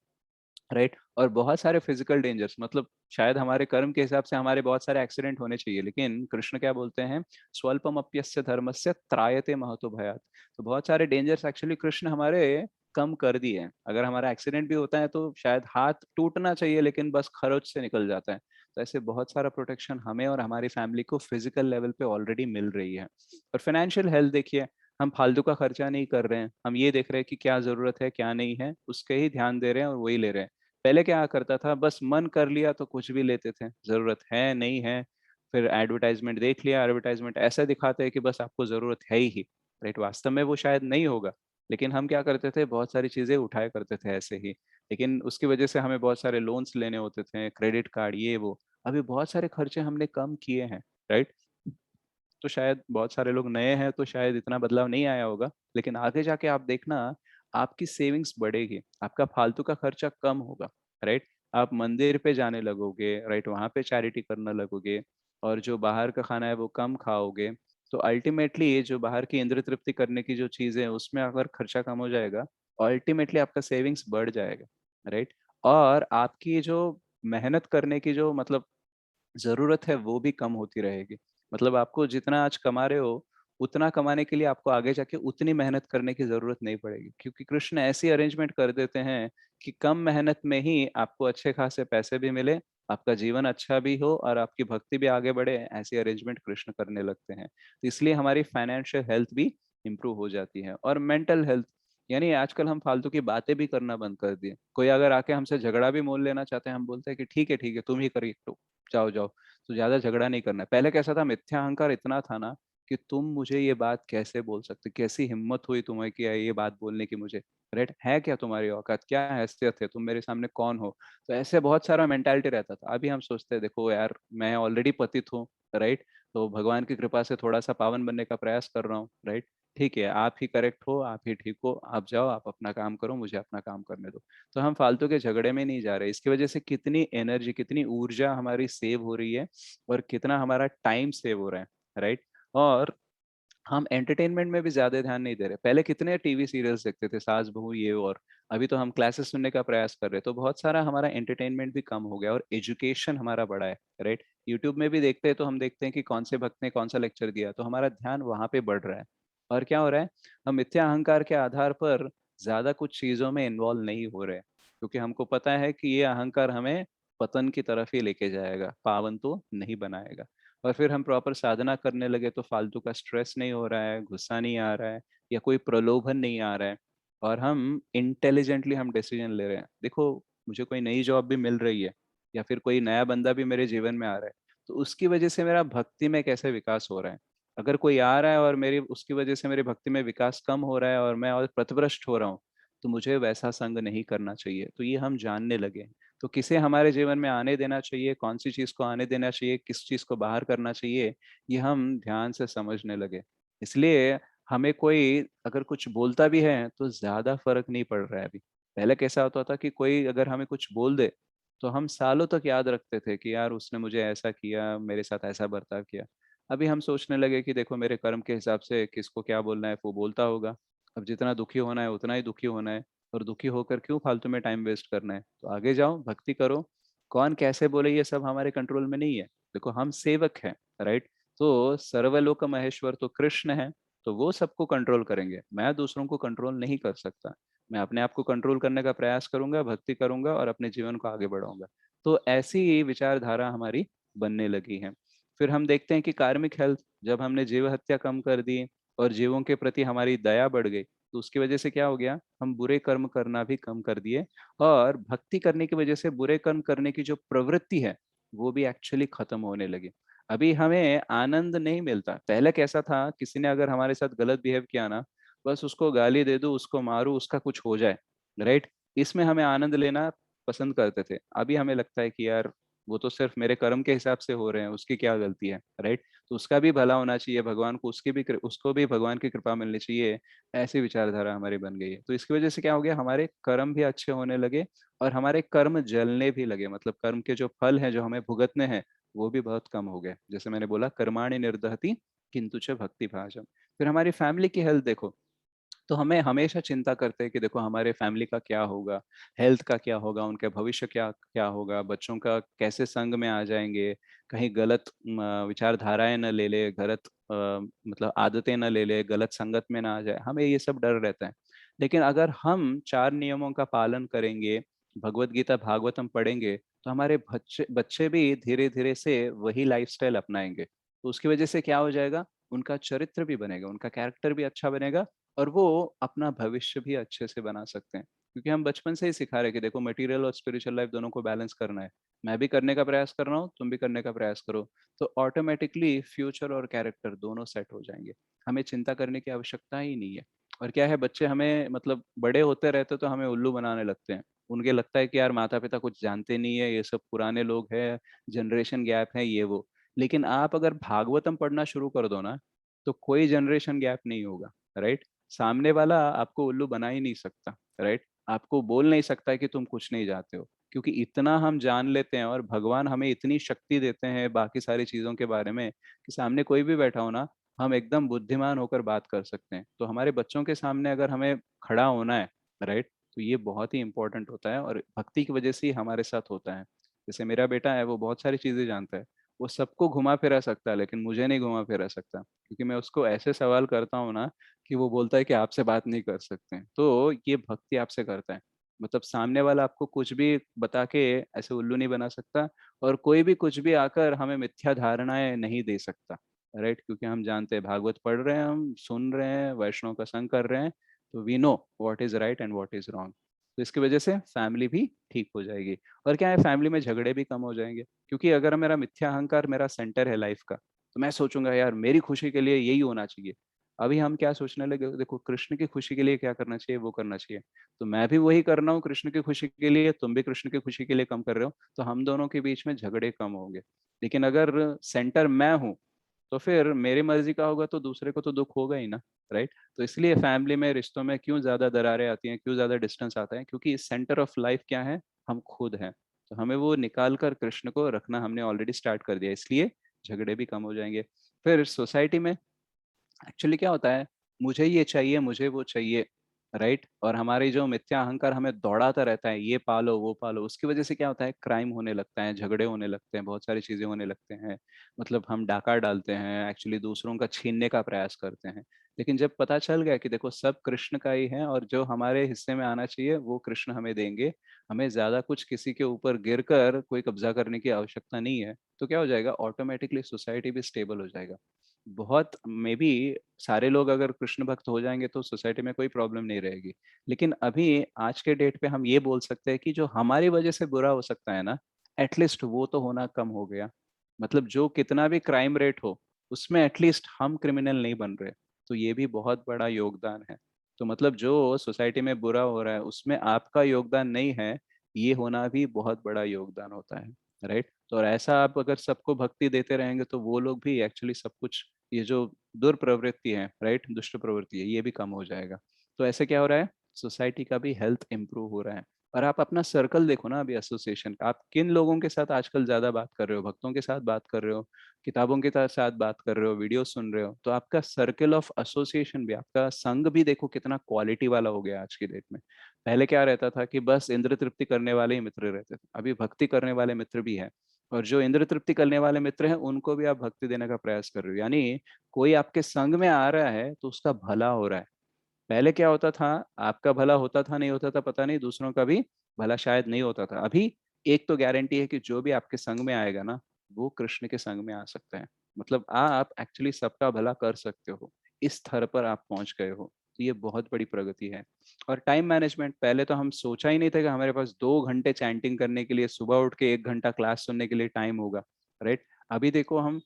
राइट? और बहुत सारे फिजिकल डेंजर्स, मतलब शायद हमारे कर्म के हिसाब से हमारे बहुत सारे एक्सीडेंट होने चाहिए, लेकिन कृष्ण क्या बोलते हैं, स्वल्पम अप्यस्य धर्मस्य त्रायते महतो भयात्। तो बहुत सारे डेंजर्स एक्चुअली कृष्ण हमारे कम कर दिए हैं। अगर हमारा एक्सीडेंट भी होता है तो शायद हाथ टूटना चाहिए, लेकिन बस खरोच से निकल जाता है। तो ऐसे बहुत सारा प्रोटेक्शन हमें और हमारी फैमिली को फिजिकल लेवल पे ऑलरेडी मिल रही है। और फाइनेंशियल हेल्थ देखिए, हम फालतू का खर्चा नहीं कर रहे हैं, हम ये देख रहे हैं कि क्या जरूरत है क्या नहीं है, उसके ही ध्यान दे रहे हैं और वही ले रहे हैं। पहले क्या करता था, बस मन कर लिया तो कुछ भी लेते थे, जरूरत है नहीं है, फिर एडवर्टाइजमेंट देख लिया, एडवर्टाइजमेंट ऐसा दिखाते हैं कि बस आपको जरूरत है ही, राइट? वास्तव में वो शायद नहीं होगा, लेकिन हम क्या करते थे, बहुत सारी चीजें उठाया करते थे ऐसे ही। लेकिन उसकी वजह से हमें बहुत सारे लोन्स लेने होते थे, क्रेडिट कार्ड, ये वो। अभी बहुत सारे खर्चे हमने कम किए हैं, राइट? तो शायद बहुत सारे लोग नए हैं तो शायद इतना बदलाव नहीं आया होगा, लेकिन आगे जाके आप देखना, आपकी सेविंग्स बढ़ेगी, आपका फालतू का खर्चा कम होगा, राइट? आप मंदिर पे जाने लगोगे, राइट? वहां पे चैरिटी करने लगोगे, और जो बाहर का खाना है वो कम खाओगे। तो अल्टीमेटली ये जो बाहर की इंद्र तृप्ति करने की जो चीजें हैं उसमें अगर खर्चा कम हो जाएगा, अल्टीमेटली आपका सेविंग्स बढ़ जाएगा, राइट? और आपकी जो मेहनत करने की जो मतलब ज़रूरत है वो भी कम होती रहेगी। मतलब आपको जितना आज कमा रहे हो, उतना कमाने के लिए आपको आगे जाके उतनी मेहनत करने की ज़रूरत नहीं पड़ेगी। क्योंकि कृष्ण ऐसी अरेंजमेंट कर देते हैं कि कम मेहनत में ही आपको अच्छे खासे पैसे भी मिले, आपका जीवन अच्छा भी हो और आपकी भक्ति भी आगे बढ़े, ऐसी अरेंजमेंट कृष्ण करने लगते हैं। तो इसलिए हमारी फाइनेंशियल हेल्थ भी इम्प्रूव हो जाती है। और मेंटल हेल्थ, यानी आजकल हम फालतू की बातें भी करना बंद कर दिए। कोई अगर आके हमसे झगड़ा भी मोल लेना चाहते हैं, हम बोलते हैं कि ठीक है, तुम ही करिए, तो जाओ जाओ। तो ज्यादा झगड़ा नहीं करना है। पहले कैसा था, मिथ्या अहंकार इतना था ना कि तुम मुझे ये बात कैसे बोल सकते, कैसी हिम्मत हुई तुम्हें कि ये बात बोलने की मुझे, राइट? है क्या तुम्हारी औकात, क्या हैसियत है, तुम मेरे सामने कौन हो? तो ऐसे बहुत सारा मेंटालिटी रहता था। अभी हम सोचते हैं देखो यार, मैं ऑलरेडी पतित हूँ, राइट? तो भगवान की कृपा से थोड़ा सा पावन बनने का प्रयास कर रहा हूँ, राइट? ठीक है, आप ही करेक्ट हो, आप ही ठीक हो, आप जाओ, आप अपना काम करो, मुझे अपना काम करने दो। तो हम फालतू के झगड़े में नहीं जा रहे। इसकी वजह से कितनी एनर्जी, कितनी ऊर्जा हमारी सेव हो रही है, और कितना हमारा टाइम सेव हो रहा है, राइट? और हम एंटरटेनमेंट में भी ज्यादा ध्यान नहीं दे रहे। पहले कितने टीवी सीरियल्स देखते थे, सास बहू ये और। अभी तो हम क्लासेस सुनने का प्रयास कर रहे हैं, तो बहुत सारा हमारा एंटरटेनमेंट भी कम हो गया और एजुकेशन हमारा बढ़ा है, राइट? यूट्यूब में भी देखते हैं तो हम देखते हैं कि कौन से भक्त ने कौन सा लेक्चर दिया, तो हमारा ध्यान वहां पे बढ़ रहा है। और क्या हो रहा है, हम मिथ्या अहंकार के आधार पर ज्यादा कुछ चीजों में इन्वॉल्व नहीं हो रहे, क्योंकि हमको पता है कि ये अहंकार हमें पतन की तरफ ही लेके जाएगा, पावन तो नहीं बनाएगा। और फिर हम प्रॉपर साधना करने लगे तो फालतू का स्ट्रेस नहीं हो रहा है, गुस्सा नहीं आ रहा है, या कोई प्रलोभन नहीं आ रहा है, और हम इंटेलिजेंटली हम डिसीजन ले रहे हैं। देखो, मुझे कोई नई जॉब भी मिल रही है, या फिर कोई नया बंदा भी मेरे जीवन में आ रहा है, तो उसकी वजह से मेरा भक्ति में कैसे विकास हो रहा है। अगर कोई आ रहा है और मेरी उसकी वजह से मेरी भक्ति में विकास कम हो रहा है और मैं और प्रतिभ्रष्ट हो रहा हूँ, तो मुझे वैसा संग नहीं करना चाहिए। तो ये हम जानने लगे। तो किसे हमारे जीवन में आने देना चाहिए, कौन सी चीज को आने देना चाहिए, किस चीज को बाहर करना चाहिए, ये हम ध्यान से समझने लगे। इसलिए हमें कोई अगर कुछ बोलता भी है तो ज्यादा फर्क नहीं पड़ रहा है अभी। पहले कैसा होता था कि कोई अगर हमें कुछ बोल दे तो हम सालों तक याद रखते थे कि यार उसने मुझे ऐसा किया, मेरे साथ ऐसा बर्ताव किया। अभी हम सोचने लगे कि देखो मेरे कर्म के हिसाब से किसको क्या बोलना है वो बोलता होगा। अब जितना दुखी होना है उतना ही दुखी होना है, और दुखी होकर क्यों फालतू में टाइम वेस्ट करना है। तो आगे जाओ, भक्ति करो। कौन कैसे बोले ये सब हमारे कंट्रोल में नहीं है। देखो हम सेवक हैं, राइट। तो सर्वलोक महेश्वर तो कृष्ण है, तो वो सबको कंट्रोल करेंगे, मैं दूसरों को कंट्रोल नहीं कर सकता। मैं अपने आप को कंट्रोल करने का प्रयास करूंगा, भक्ति करूंगा और अपने जीवन को आगे बढ़ाऊंगा। तो ऐसी विचारधारा हमारी बनने लगी है। फिर हम देखते हैं कि कार्मिक हेल्थ, जब हमने जीव हत्या कम कर दी और जीवों के प्रति हमारी दया बढ़ गई, तो उसकी वजह से क्या हो गया, हम बुरे कर्म करना भी कम कर दिए। और भक्ति करने की वजह से बुरे कर्म करने की जो प्रवृत्ति है वो भी एक्चुअली खत्म होने लगी। अभी हमें आनंद नहीं मिलता। पहले कैसा था, किसी ने अगर हमारे साथ गलत बिहेव किया ना, बस उसको गाली दे दूं, उसको मारूं, उसका कुछ हो जाए, राइट। इसमें हमें आनंद लेना पसंद करते थे। अभी हमें लगता है कि यार वो तो सिर्फ मेरे कर्म के हिसाब से हो रहे हैं, उसकी क्या गलती है, राइट। तो उसका भी भला होना चाहिए, भगवान को उसको भी भगवान की कृपा मिलनी चाहिए। ऐसी विचारधारा हमारी बन गई है। तो इसकी वजह से क्या हो गया, हमारे कर्म भी अच्छे होने लगे और हमारे कर्म जलने भी लगे। मतलब कर्म के जो फल हैं जो हमें भुगतने हैं वो भी बहुत कम हो गए। जैसे मैंने बोला, कर्माणि निर्दहति किंतु च भक्ति भाजम। फिर हमारी फैमिली की हेल्थ देखो, तो हमें हमेशा चिंता करते हैं कि देखो हमारे फैमिली का क्या होगा, हेल्थ का क्या होगा, उनके भविष्य क्या क्या होगा, बच्चों का कैसे संग में आ जाएंगे, कहीं गलत विचारधाराएं न ले ले, गलत मतलब आदतें न ले ले, गलत संगत में ना आ जाए, हमें ये सब डर रहता है। लेकिन अगर हम चार नियमों का पालन करेंगे, भगवत गीता भागवतम पढ़ेंगे, तो हमारे बच्चे बच्चे भी धीरे धीरे से वही लाइफस्टाइल अपनाएंगे। तो उसकी वजह से क्या हो जाएगा, उनका चरित्र भी बनेगा, उनका कैरेक्टर भी अच्छा बनेगा, और वो अपना भविष्य भी अच्छे से बना सकते हैं। क्योंकि हम बचपन से ही सिखा रहे हैं कि देखो मटेरियल और स्पिरिचुअल लाइफ दोनों को बैलेंस करना है। मैं भी करने का प्रयास कर रहा हूँ, तुम भी करने का प्रयास करो। तो ऑटोमेटिकली फ्यूचर और कैरेक्टर दोनों सेट हो जाएंगे। हमें चिंता करने की आवश्यकता ही नहीं है। और क्या है, बच्चे हमें मतलब बड़े होते रहते तो हमें उल्लू बनाने लगते हैं। उनके लगता है कि यार माता पिता कुछ जानते नहीं है, ये सब पुराने लोग हैं, जनरेशन गैप है ये वो। लेकिन आप अगर भागवतम पढ़ना शुरू कर दो ना, तो कोई जनरेशन गैप नहीं होगा, राइट। सामने वाला आपको उल्लू बना ही नहीं सकता, राइट। आपको बोल नहीं सकता है कि तुम कुछ नहीं जानते हो, क्योंकि इतना हम जान लेते हैं और भगवान हमें इतनी शक्ति देते हैं बाकी सारी चीजों के बारे में कि सामने कोई भी बैठा हो ना, हम एकदम बुद्धिमान होकर बात कर सकते हैं। तो हमारे बच्चों के सामने अगर हमें खड़ा होना है, राइट, तो ये बहुत ही इंपॉर्टेंट होता है और भक्ति की वजह से ही हमारे साथ होता है। जैसे मेरा बेटा है, वो बहुत सारी चीजें जानता है, वो सबको घुमा फिरा सकता है, लेकिन मुझे नहीं घुमा फिरा सकता, क्योंकि मैं उसको ऐसे सवाल करता हूँ ना कि वो बोलता है कि आपसे बात नहीं कर सकते हैं। तो ये भक्ति आपसे करता है। मतलब सामने वाला आपको कुछ भी बता के ऐसे उल्लू नहीं बना सकता, और कोई भी कुछ भी आकर हमें मिथ्या धारणाएं नहीं दे सकता, राइट। क्योंकि हम जानते हैं, भागवत पढ़ रहे हैं, हम सुन रहे हैं, वैष्णव का संग कर रहे हैं, तो we know what is right and what is wrong. तो इसकी वजह से फैमिली भी ठीक हो जाएगी। और क्या है, फैमिली में झगड़े भी कम हो जाएंगे। क्योंकि अगर मेरा मिथ्या अहंकार मेरा सेंटर है लाइफ का, तो मैं सोचूंगा यार मेरी खुशी के लिए यही होना चाहिए। अभी हम क्या सोचने लगे, देखो कृष्ण की खुशी के लिए क्या करना चाहिए, वो करना चाहिए। तो मैं भी वही कर रहा हूँ कृष्ण की खुशी के लिए, तुम भी कृष्ण की खुशी के लिए कम कर रहे हो, तो हम दोनों के बीच में झगड़े कम होंगे। लेकिन अगर सेंटर मैं हूँ, तो फिर मेरी मर्जी का होगा तो दूसरे को तो दुख होगा ही ना, राइट। तो इसलिए फैमिली में, रिश्तों में क्यों ज्यादा दरारें आती हैं, क्यों ज्यादा डिस्टेंस आता है, क्योंकि सेंटर ऑफ लाइफ क्या है, हम खुद हैं। तो हमें वो निकाल कर कृष्ण को रखना हमने ऑलरेडी स्टार्ट कर दिया, इसलिए झगड़े भी कम हो जाएंगे। फिर सोसाइटी में एक्चुअली क्या होता है, मुझे ये चाहिए, मुझे वो चाहिए, राइट। और हमारी जो मिथ्या अहंकार हमें दौड़ाता रहता है, ये पालो वो पालो, उसकी वजह से क्या होता है, क्राइम होने लगता है, झगड़े होने लगते हैं, बहुत सारी चीजें होने लगते हैं। मतलब हम डाका डालते हैं, एक्चुअली दूसरों का छीनने का प्रयास करते हैं। लेकिन जब पता चल गया कि देखो सब कृष्ण का ही है और जो हमारे हिस्से में आना चाहिए वो कृष्ण हमें देंगे, हमें ज्यादा कुछ किसी के ऊपर गिर कर कोई कब्जा करने की आवश्यकता नहीं है, तो क्या हो जाएगा, ऑटोमेटिकली सोसाइटी भी स्टेबल हो जाएगा। बहुत मे बी सारे लोग अगर कृष्ण भक्त हो जाएंगे तो सोसाइटी में कोई प्रॉब्लम नहीं रहेगी। लेकिन अभी आज के डेट पे हम ये बोल सकते हैं कि जो हमारी वजह से बुरा हो सकता है ना, एटलीस्ट वो तो होना कम हो गया। मतलब जो कितना भी क्राइम रेट हो, उसमें एटलीस्ट हम क्रिमिनल नहीं बन रहे। तो ये भी बहुत बड़ा योगदान है। तो मतलब जो सोसाइटी में बुरा हो रहा है उसमें आपका योगदान नहीं है, ये होना भी बहुत बड़ा योगदान होता है, राइट। तो और ऐसा आप अगर सबको भक्ति देते रहेंगे तो वो लोग भी एक्चुअली सब कुछ, ये जो दुर्प्रवृत्ति है, राइट, दुष्ट प्रवृत्ति है, ये भी कम हो जाएगा। तो ऐसे क्या हो रहा है, सोसाइटी का भी हेल्थ इंप्रूव हो रहा है। और आप अपना सर्कल देखो ना अभी एसोसिएशन का, आप किन लोगों के साथ आजकल ज्यादा बात कर रहे हो? भक्तों के साथ बात कर रहे हो, किताबों के साथ बात कर रहे हो, वीडियो सुन रहे हो? तो आपका सर्कल ऑफ एसोसिएशन भी, आपका संघ भी देखो कितना क्वालिटी वाला हो गया आज की डेट में। पहले क्या रहता था कि बस इंद्र तृप्ति करने वाले ही मित्र रहते थे, अभी भक्ति करने वाले मित्र भी है। और जो इंद्र तृप्ति करने वाले मित्र हैं उनको भी आप भक्ति देने का प्रयास कर रहे हो, यानी कोई आपके संग में आ रहा है तो उसका भला हो रहा है। पहले क्या होता था, आपका भला होता था नहीं होता था पता नहीं, दूसरों का भी भला शायद नहीं होता था। अभी एक तो गारंटी है कि जो भी आपके संग में आएगा ना, वो कृष्ण के संग में आ सकता है। मतलब आप एक्चुअली सबका भला कर सकते हो, इस स्तर पर आप पहुंच गए हो। तो ये बहुत बड़ी प्रगति है। और टाइम मैनेजमेंट, पहले तो हम सोचा ही नहीं था कि हमारे पास 2 घंटे चैंटिंग करने के लिए, सुबह उठ के 1 घंटा क्लास सुनने के लिए टाइम होगा। राइट, अभी देखो हम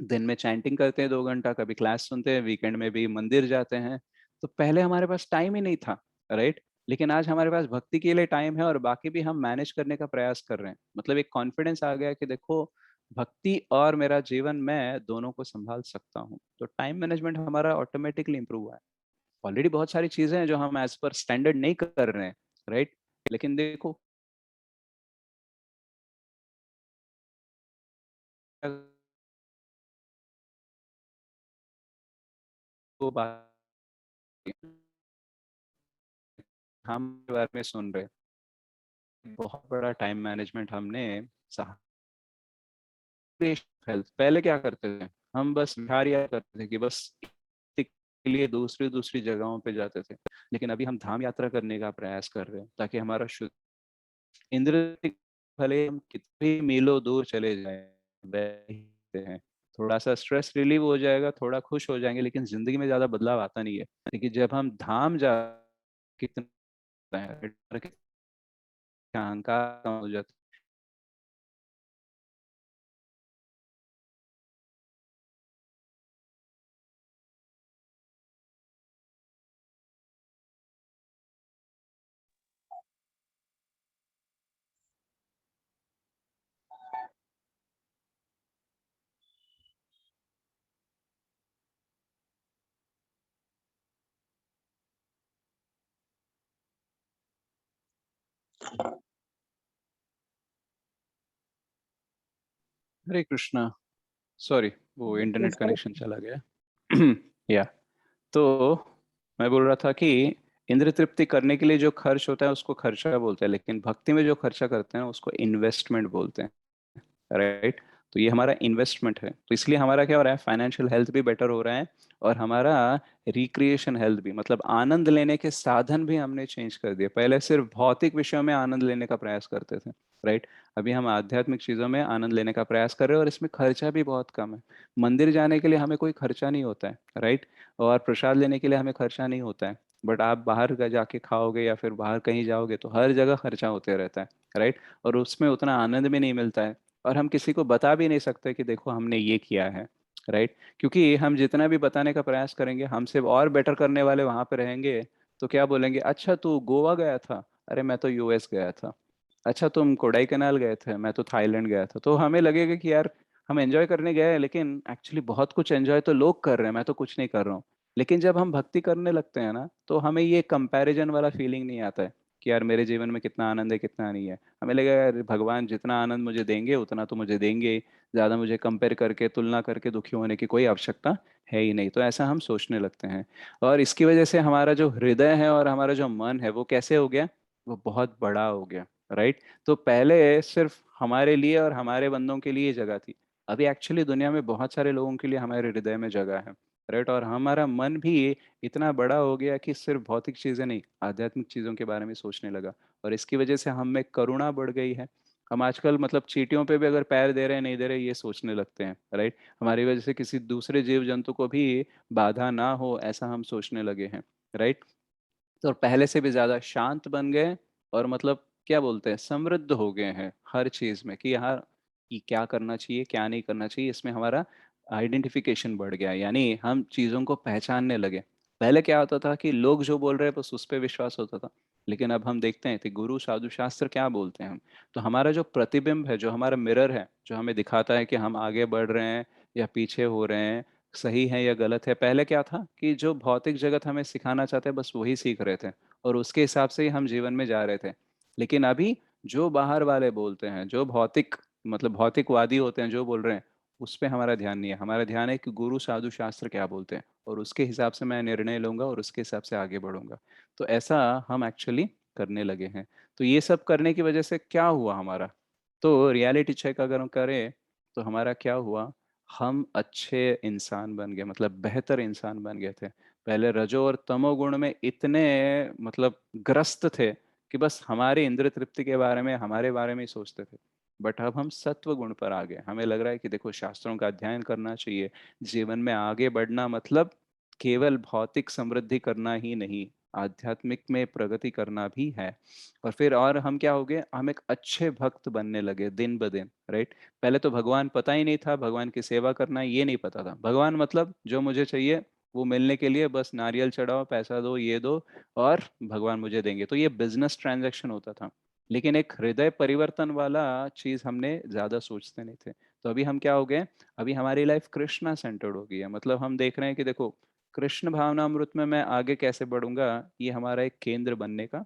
दिन में चैंटिंग करते हैं 2 घंटा, कभी क्लास सुनते हैं, वीकेंड में भी मंदिर जाते हैं। तो पहले हमारे पास टाइम ही नहीं था। राइट, लेकिन आज हमारे पास भक्ति के लिए टाइम है और बाकी भी हम मैनेज करने का प्रयास कर रहे हैं। मतलब एक कॉन्फिडेंस आ गया कि देखो, भक्ति और मेरा जीवन, मैं दोनों को संभाल सकता हूँ। तो टाइम मैनेजमेंट हमारा ऑटोमेटिकली इंप्रूव हुआ है। ऑलरेडी बहुत सारी चीजें हैं जो हम एज पर स्टैंडर्ड नहीं कर रहे हैं। राइट, लेकिन देखो वो बात हम के बारे में सुन रहे हैं, बहुत बड़ा टाइम मैनेजमेंट हमने सहा। हेल्थ, पहले क्या करते थे, हम बस विहार या करते थे कि बस के लिए दूसरी दूसरी जगहों पे जाते थे। लेकिन अभी हम धाम यात्रा करने का प्रयास कर रहे हैं ताकि हमारा शुद्ध इंद्र, भले हम कितने मीलों दूर चले जाए वह हैं, थोड़ा सा स्ट्रेस रिलीव हो जाएगा, थोड़ा खुश हो जाएंगे, लेकिन जिंदगी में ज्यादा बदलाव आता नहीं है। लेकिन जब हम धाम जा, कितना है, अहंकार कम हो जाता है। हरे कृष्णा, सॉरी वो इंटरनेट कनेक्शन चला गया। या, तो मैं बोल रहा था कि इंद्र तृप्ति करने के लिए जो खर्च होता है उसको खर्चा बोलते हैं, लेकिन भक्ति में जो खर्चा करते हैं उसको इन्वेस्टमेंट बोलते हैं। राइट, तो ये हमारा इन्वेस्टमेंट है। तो इसलिए हमारा क्या हो रहा है, फाइनेंशियल हेल्थ भी बेटर हो रहा है, और हमारा रिक्रिएशन हेल्थ भी, मतलब आनंद लेने के साधन भी हमने चेंज कर दिए। पहले सिर्फ भौतिक विषयों में आनंद लेने का प्रयास करते थे। राइट, अभी हम आध्यात्मिक चीजों में आनंद लेने का प्रयास कर रहे हैं, और इसमें खर्चा भी बहुत कम है। मंदिर जाने के लिए हमें कोई खर्चा नहीं होता है। राइट, और प्रसाद लेने के लिए हमें खर्चा नहीं होता है। बट आप बाहर जाके खाओगे या फिर बाहर कहीं जाओगे तो हर जगह खर्चा होते रहता है। राइट, और उसमें उतना आनंद भी नहीं मिलता है। और हम किसी को बता भी नहीं सकते कि देखो हमने ये किया है। राइट, क्योंकि हम जितना भी बताने का प्रयास करेंगे, हमसे और बेटर करने वाले वहां पे रहेंगे। तो क्या बोलेंगे, अच्छा तू गोवा गया था, अरे मैं तो यूएस गया था। अच्छा तुम कोडाई कनाल गए थे, मैं तो थाईलैंड गया था। तो हमें लगेगा कि यार हम एंजॉय करने गए हैं, लेकिन एक्चुअली बहुत कुछ एंजॉय तो लोग कर रहे हैं, मैं तो कुछ नहीं कर रहा हूँ। लेकिन जब हम भक्ति करने लगते हैं ना, तो हमें ये कंपैरिजन वाला फीलिंग नहीं आता है कि यार मेरे जीवन में कितना आनंद है कितना नहीं है। हमें लगेगा यार भगवान जितना आनंद मुझे देंगे उतना तो मुझे देंगे, ज्यादा मुझे कंपेयर करके तुलना करके दुखी होने की कोई आवश्यकता है ही नहीं। तो ऐसा हम सोचने लगते हैं, और इसकी वजह से हमारा जो हृदय है और हमारा जो मन है वो कैसे हो गया, वो बहुत बड़ा हो गया। राइट, तो पहले सिर्फ हमारे लिए और हमारे बंदों के लिए जगह थी, अभी एक्चुअली दुनिया में बहुत सारे लोगों के लिए हमारे हृदय में जगह है। राइट, और हमारा मन भी इतना बड़ा हो गया कि सिर्फ भौतिक चीजें नहीं, आध्यात्मिक चीजों के बारे में सोचने लगा। और इसकी वजह से हम में करुणा बढ़ गई है। हम आजकल मतलब चींटियों पे भी अगर पैर दे रहे हैं नहीं दे रहे ये सोचने लगते हैं। राइट, हमारी वजह से किसी दूसरे जीव जंतु को भी बाधा ना हो ऐसा हम सोचने लगे हैं। राइट, तो पहले से भी ज्यादा शांत बन गए, और मतलब क्या बोलते हैं, समृद्ध हो गए हैं हर चीज में, कि यहाँ कि क्या करना चाहिए क्या नहीं करना चाहिए, इसमें हमारा आइडेंटिफिकेशन बढ़ गया, यानी हम चीजों को पहचानने लगे। पहले क्या होता था कि लोग जो बोल रहे हैं बस उस पर विश्वास होता था, लेकिन अब हम देखते हैं कि गुरु साधु शास्त्र क्या बोलते हैं हम। तो हमारा जो प्रतिबिंब है, जो हमारा मिरर है, जो हमें दिखाता है कि हम आगे बढ़ रहे हैं या पीछे हो रहे हैं, सही है या गलत है। पहले क्या था कि जो भौतिक जगत हमें सिखाना चाहते हैं बस वही सीख रहे थे, और उसके हिसाब से ही हम जीवन में जा रहे थे। लेकिन अभी जो बाहर वाले बोलते हैं, जो भौतिक मतलब भौतिकवादी होते हैं, जो बोल रहे हैं, उस पे हमारा ध्यान नहीं है। हमारा ध्यान है कि गुरु साधु शास्त्र क्या बोलते हैं, और उसके हिसाब से मैं निर्णय लूंगा और उसके हिसाब से आगे बढ़ूंगा। तो ऐसा हम एक्चुअली करने लगे हैं। तो ये सब करने की वजह से क्या हुआ हमारा, तो रियलिटी चेक अगर हम करें तो हमारा क्या हुआ, हम अच्छे इंसान बन गए, मतलब बेहतर इंसान बन गए थे। पहले रजो और तमोगुण में इतने मतलब ग्रस्त थे कि बस हमारे इंद्र तृप्ति के बारे में, हमारे बारे में ही सोचते थे। बट अब हम सत्व गुण पर आ गए। हमें लग रहा है कि देखो शास्त्रों का अध्ययन करना चाहिए, जीवन में आगे बढ़ना मतलब केवल भौतिक समृद्धि करना ही नहीं, आध्यात्मिक में प्रगति करना भी है। और फिर और हम क्या हो गए, हम एक अच्छे भक्त बनने लगे दिन ब दिन, राइट। पहले तो भगवान पता ही नहीं था, भगवान की सेवा करना ये नहीं पता था। भगवान मतलब जो मुझे चाहिए वो मिलने के लिए बस नारियल चढ़ाओ, पैसा दो, ये दो, और भगवान मुझे देंगे। तो ये बिजनेस ट्रांजैक्शन होता था। लेकिन एक हृदय परिवर्तन वाला चीज हमने ज्यादा सोचते नहीं थे। तो अभी हम क्या हो गए, अभी हमारी लाइफ कृष्णा सेंटर्ड हो गई है। मतलब हम देख रहे हैं कि देखो कृष्ण भावनामृत में मैं आगे कैसे बढ़ूंगा, ये हमारा एक केंद्र बनने का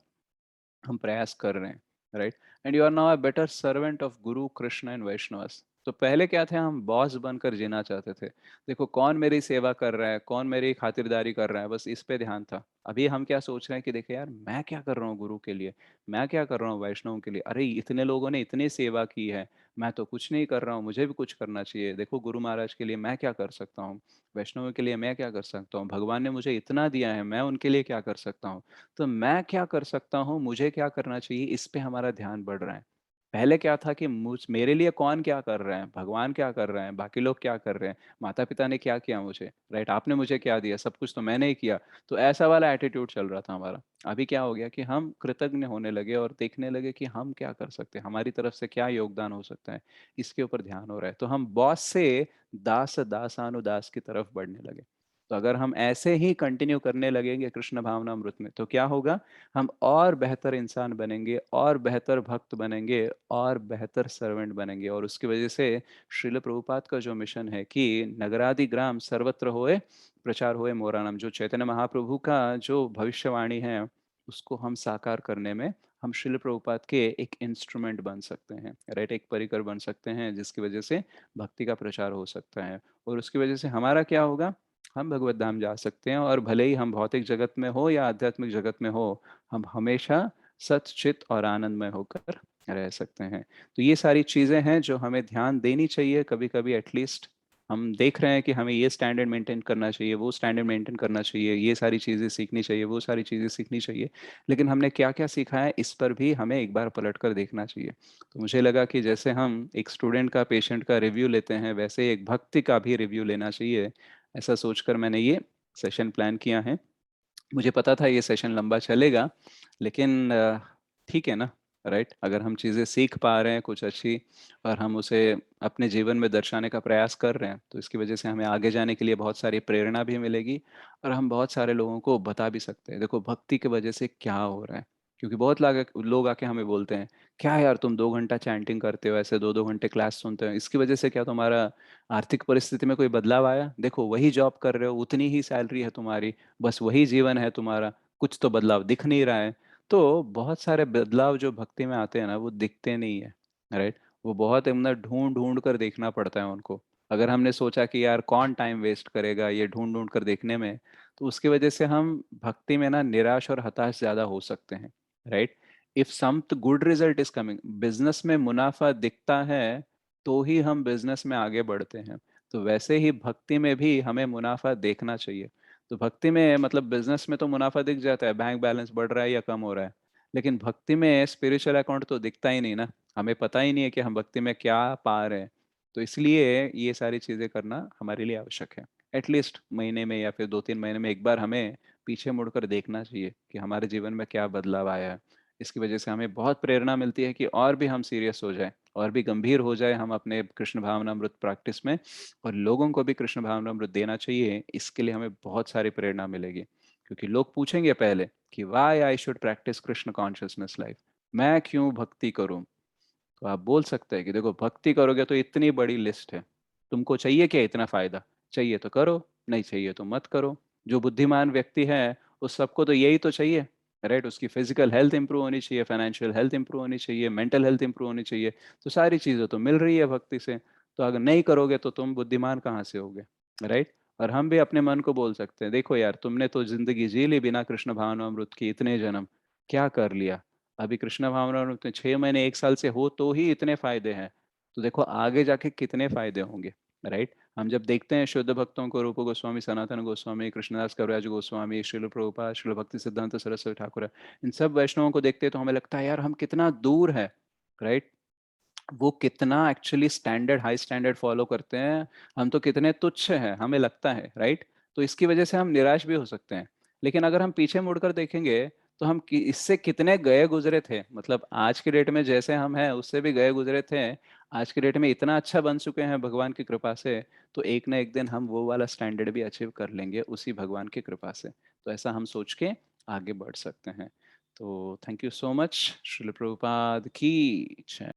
हम प्रयास कर रहे हैं, right. And you are now a better servant of guru Krishna and Vaishnavas. तो पहले क्या थे, हम बॉस बनकर जीना चाहते थे। देखो कौन मेरी सेवा कर रहा है, कौन मेरी खातिरदारी कर रहा है, बस इस पे ध्यान था। अभी हम क्या सोच रहे हैं कि देखो यार मैं क्या कर रहा हूँ गुरु के लिए, मैं क्या कर रहा हूँ वैष्णव के लिए, अरे इतने लोगों ने इतनी सेवा की है, मैं तो कुछ नहीं कर रहा हूँ, मुझे भी कुछ करना चाहिए। देखो गुरु महाराज के लिए मैं क्या कर सकता हूँ, वैष्णव के लिए मैं क्या कर सकता हूँ, भगवान ने मुझे इतना दिया है, मैं उनके लिए क्या कर सकता हूँ। तो मैं क्या कर सकता हूँ, मुझे क्या करना चाहिए, इस पे हमारा ध्यान बढ़ रहा है। पहले क्या था कि मुझ मेरे लिए कौन क्या कर रहा है, भगवान क्या कर रहे हैं, बाकी लोग क्या कर रहे हैं, माता पिता ने क्या किया मुझे, राइट, आपने मुझे क्या दिया, सब कुछ तो मैंने ही किया। तो ऐसा वाला एटीट्यूड चल रहा था हमारा। अभी क्या हो गया कि हम कृतज्ञ होने लगे और देखने लगे कि हम क्या कर सकते हैं, हमारी तरफ से क्या योगदान हो सकता है, इसके ऊपर ध्यान हो रहा है। तो हम बॉस से दास दासानुदास की तरफ बढ़ने लगे। तो अगर हम ऐसे ही कंटिन्यू करने लगेंगे कृष्ण भावनामृत में, तो क्या होगा, हम और बेहतर इंसान बनेंगे, और बेहतर भक्त बनेंगे, और बेहतर सर्वेंट बनेंगे। और उसकी वजह से श्रील प्रभुपाद का जो मिशन है कि नगरादि ग्राम सर्वत्र होए प्रचार होए मोरा नाम, जो चैतन्य महाप्रभु का जो भविष्यवाणी है, उसको हम साकार करने में हम श्रील प्रभुपाद के एक इंस्ट्रूमेंट बन सकते हैं, राइट, एक परिकर बन सकते हैं, जिसकी वजह से भक्ति का प्रचार हो सकता है। और उसकी वजह से हमारा क्या होगा, हम भगवत धाम जा सकते हैं। और भले ही हम भौतिक जगत में हो या आध्यात्मिक जगत में हो, हम हमेशा सच्चित और आनंदमय होकर रह सकते हैं। तो ये सारी चीजें हैं जो हमें ध्यान देनी चाहिए कभी कभी एटलीस्ट। हम देख रहे हैं कि हमें ये स्टैंडर्ड मेंटेन करना चाहिए, वो स्टैंडर्ड मेंटेन करना चाहिए, ये सारी चीजें सीखनी चाहिए, वो सारी चीजें सीखनी चाहिए। लेकिन हमने क्या क्या सीखा है, इस पर भी हमें एक बार पलट कर देखना चाहिए। तो मुझे लगा कि जैसे हम एक स्टूडेंट का, पेशेंट का रिव्यू लेते हैं, वैसे ही एक भक्ति का भी रिव्यू लेना चाहिए। ऐसा सोचकर मैंने ये सेशन प्लान किया है। मुझे पता था ये सेशन लंबा चलेगा, लेकिन ठीक है ना, राइट। अगर हम चीज़ें सीख पा रहे हैं कुछ अच्छी, और हम उसे अपने जीवन में दर्शाने का प्रयास कर रहे हैं, तो इसकी वजह से हमें आगे जाने के लिए बहुत सारी प्रेरणा भी मिलेगी। और हम बहुत सारे लोगों को बता भी सकते हैं देखो भक्ति की वजह से क्या हो रहा है। क्योंकि बहुत लोग आके हमें बोलते हैं, क्या यार तुम 2 घंटा चैंटिंग करते हो, ऐसे 2 2 घंटे क्लास सुनते हो, इसकी वजह से क्या तुम्हारा आर्थिक परिस्थिति में कोई बदलाव आया, देखो वही जॉब कर रहे हो, उतनी ही सैलरी है तुम्हारी, बस वही जीवन है तुम्हारा, कुछ तो बदलाव दिख नहीं रहा है। तो बहुत सारे बदलाव जो भक्ति में आते हैं ना, वो दिखते नहीं है, राइट। वो बहुत अंदर ढूंढ ढूंढ कर देखना पड़ता है उनको। अगर हमने सोचा कि यार कौन टाइम वेस्ट करेगा ये ढूंढ ढूंढ कर देखने में, तो उसकी वजह से हम भक्ति में ना निराश और हताश ज्यादा हो सकते हैं, right. If some good result is coming, business में मुनाफा दिखता है तो ही हम बिजनेस में आगे बढ़ते हैं। तो वैसे ही भक्ति में भी हमें मुनाफा देखना चाहिए। तो भक्ति में मतलब बिजनेस में तो मुनाफा दिख जाता है, बैंक बैलेंस बढ़ रहा है या कम हो रहा है। लेकिन भक्ति में स्पिरिचुअल अकाउंट तो दिखता ही नहीं ना, हमें पता ही नहीं है कि हम भक्ति में क्या पा रहे हैं। तो इसलिए ये सारी चीजें करना हमारे लिए आवश्यक है। एटलीस्ट महीने में या फिर 2 3 महीने में एक बार हमें पीछे मुड़कर देखना चाहिए कि हमारे जीवन में क्या बदलाव आया है। इसकी वजह से हमें बहुत प्रेरणा मिलती है कि और भी हम सीरियस हो जाए, और भी गंभीर हो जाए हम अपने कृष्ण भावनामृत प्रैक्टिस में। और लोगों को भी कृष्ण भावनामृत देना चाहिए, इसके लिए हमें बहुत सारी प्रेरणा मिलेगी। क्योंकि लोग पूछेंगे पहले कि why I should practise Krishna consciousness life, मैं क्यों भक्ति करूं। तो आप बोल सकते हैं कि देखो भक्ति करोगे तो इतनी बड़ी लिस्ट है, तुमको चाहिए क्या इतना फायदा, चाहिए तो करो, नहीं चाहिए तो मत करो। जो बुद्धिमान व्यक्ति है उस सबको तो यही तो चाहिए, राइट, उसकी फिजिकल हेल्थ इंप्रूव होनी चाहिए, फाइनेंशियल हेल्थ इंप्रूव होनी चाहिए, मेंटल हेल्थ इंप्रूव होनी चाहिए। तो सारी चीजें तो मिल रही है भक्ति से। तो अगर नहीं करोगे तो तुम बुद्धिमान कहाँ से होगे, राइट। और हम भी अपने मन को बोल सकते हैं, देखो यार तुमने तो जिंदगी जी ली बिना कृष्ण भावनामृत की, इतने जन्म क्या कर लिया। अभी कृष्ण भावनामृत में 6 महीने 1 साल से हो तो ही इतने फायदे हैं, तो देखो आगे जाके कितने फायदे होंगे, राइट। हम जब देखते हैं शुद्ध भक्तों को, रूप गोस्वामी, सनातन गोस्वामी, कृष्णदास कविराज गोस्वामी, श्रील प्रभुपाद, श्रील भक्ति सिद्धांत सरस्वती ठाकुर, इन सब वैष्णवों को देखते हैं तो हमें लगता है यार हम कितना दूर है, राइट। वो कितना actually standard, high standard follow करते हैं, हम तो कितने तुच्छ हैं हमें लगता है, राइट। तो इसकी वजह से हम निराश भी हो सकते हैं। लेकिन अगर हम पीछे मुड़कर देखेंगे तो हम इससे कितने गए गुजरे थे, मतलब आज के डेट में जैसे हम हैं उससे भी गए गुजरे थे। आज के डेट में इतना अच्छा बन चुके हैं भगवान की कृपा से। तो एक ना एक दिन हम वो वाला स्टैंडर्ड भी अचीव कर लेंगे उसी भगवान की कृपा से। तो ऐसा हम सोच के आगे बढ़ सकते हैं। तो thank you so much. Srila Prabhupada की जय।